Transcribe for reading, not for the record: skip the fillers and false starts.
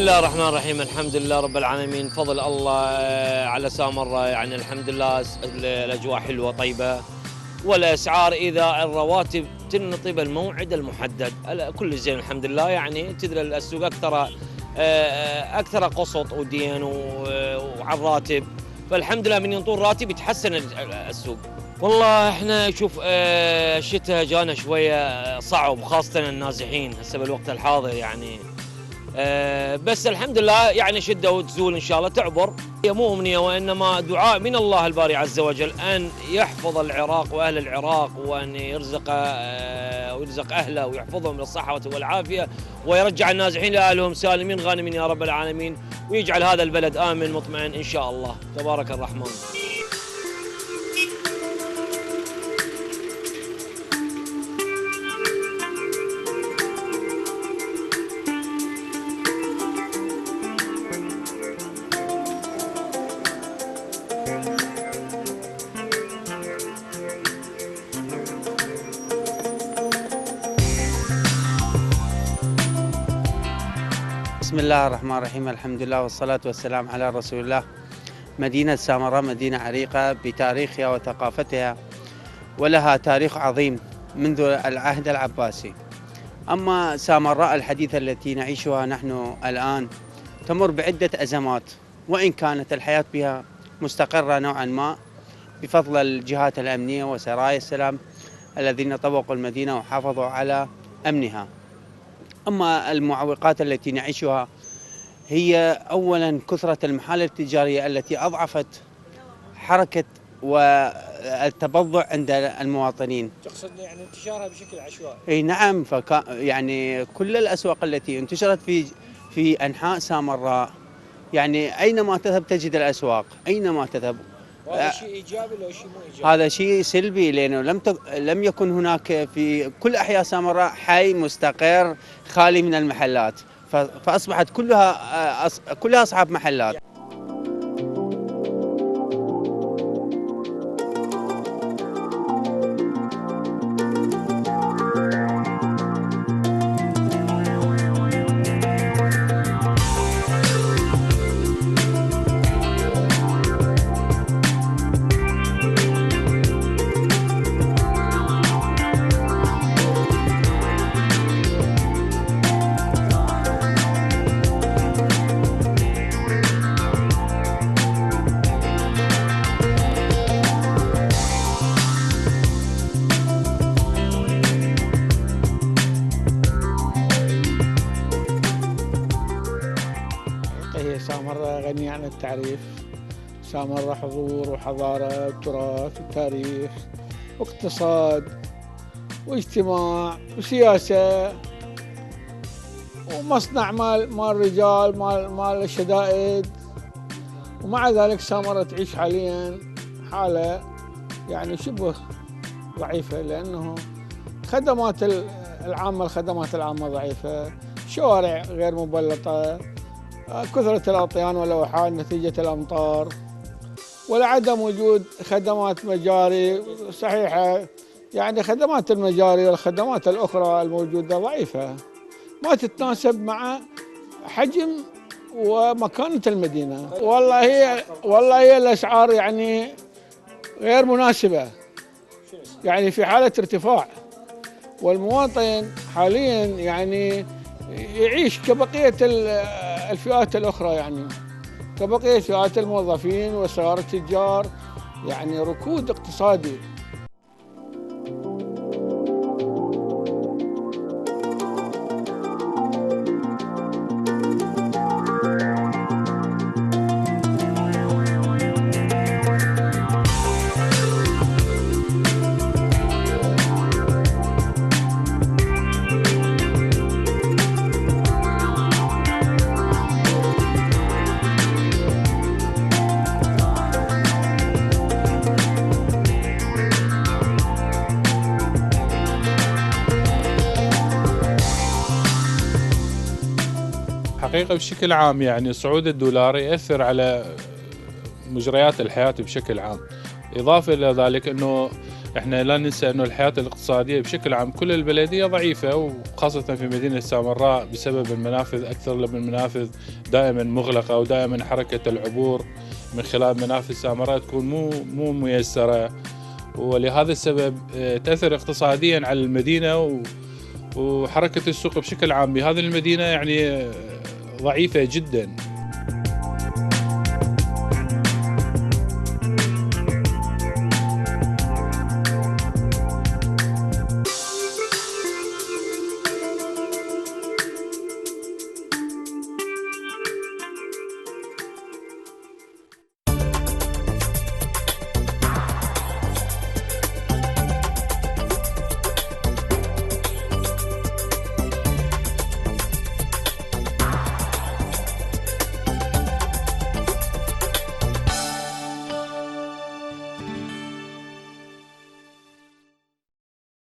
الله الرحمن الرحيم. الحمد لله رب العالمين، فضل الله على سامرة. يعني الحمد لله الأجواء حلوة طيبة، والأسعار إذا الرواتب تنطي الموعد المحدد كل زين الحمد لله. يعني تدري السوق أكثر قسط ودين وعلى الراتب، فالحمد لله من ينطون راتب يتحسن السوق. والله احنا شوف الشتاء جانا شوية صعب، خاصة النازحين هسه بالوقت الحاضر يعني. بس الحمد لله يعني شدة وتزول إن شاء الله تعبر. هي مو أمنية وإنما دعاء من الله الباري عز وجل أن يحفظ العراق وأهل العراق، وأن يرزق ويرزق أهله ويحفظهم بالصحة والعافية، ويرجع النازحين لأهلهم سالمين غانمين يا رب العالمين، ويجعل هذا البلد آمن مطمئن إن شاء الله تبارك الرحمن. بسم الله الرحمن الرحيم. الحمد لله والصلاة والسلام على رسول الله. مدينة سامراء مدينة عريقة بتاريخها وثقافتها، ولها تاريخ عظيم منذ العهد العباسي. أما سامراء الحديثة التي نعيشها نحن الآن تمر بعدة أزمات، وإن كانت الحياة بها مستقرة نوعا ما بفضل الجهات الأمنية وسرايا السلام الذين طوقوا المدينة وحافظوا على أمنها. أما المعوقات التي نعيشها هي أولا كثرة المحال التجارية التي أضعفت حركة والتبضع عند المواطنين. تقصد يعني انتشارها بشكل عشوائي؟ اي نعم، يعني كل الأسواق التي انتشرت في أنحاء سامراء، يعني أينما تذهب تجد الأسواق أينما تذهب. وهذا شيء إيجابي ولا شيء مو إيجابي؟ هذا شيء سلبي، لأنه لم يكن هناك في كل أحياء سامراء حي مستقر خالي من المحلات، فأصبحت كلها أصحاب محلات. هي سامراء غنية عن التعريف. سامراء حضور وحضارة وتراث وتاريخ واقتصاد واجتماع وسياسة ومصنع مال رجال مال الشدائد. ومع ذلك سامراء تعيش حاليا حالة يعني شبه ضعيفة، لأنه الخدمات العامة ضعيفة، شوارع غير مبلطة، كثرة الأطيان واللوحات نتيجة الأمطار، ولعدم وجود خدمات مجاري صحيحة. يعني خدمات المجاري والخدمات الأخرى الموجودة ضعيفة، ما تتناسب مع حجم ومكانة المدينة. والله هي الأسعار يعني غير مناسبة، يعني في حالة ارتفاع، والمواطن حاليا يعني يعيش كبقية الفئات الأخرى، يعني كبقية فئات الموظفين وصغار التجار، يعني ركود اقتصادي. حقيقة بشكل عام يعني صعود الدولار يأثر على مجريات الحياة بشكل عام. إضافة إلى ذلك أنه احنا لا ننسى انه الحياة الاقتصادية بشكل عام كل البلدية ضعيفة، وخاصة في مدينة سامراء بسبب المنافذ، أكثر من المنافذ دائما مغلقة، ودائما حركة العبور من خلال منافذ سامراء تكون مو ميسرة، ولهذا السبب تأثر اقتصاديا على المدينة وحركة السوق بشكل عام بهذه المدينة يعني ضعيفة جدا.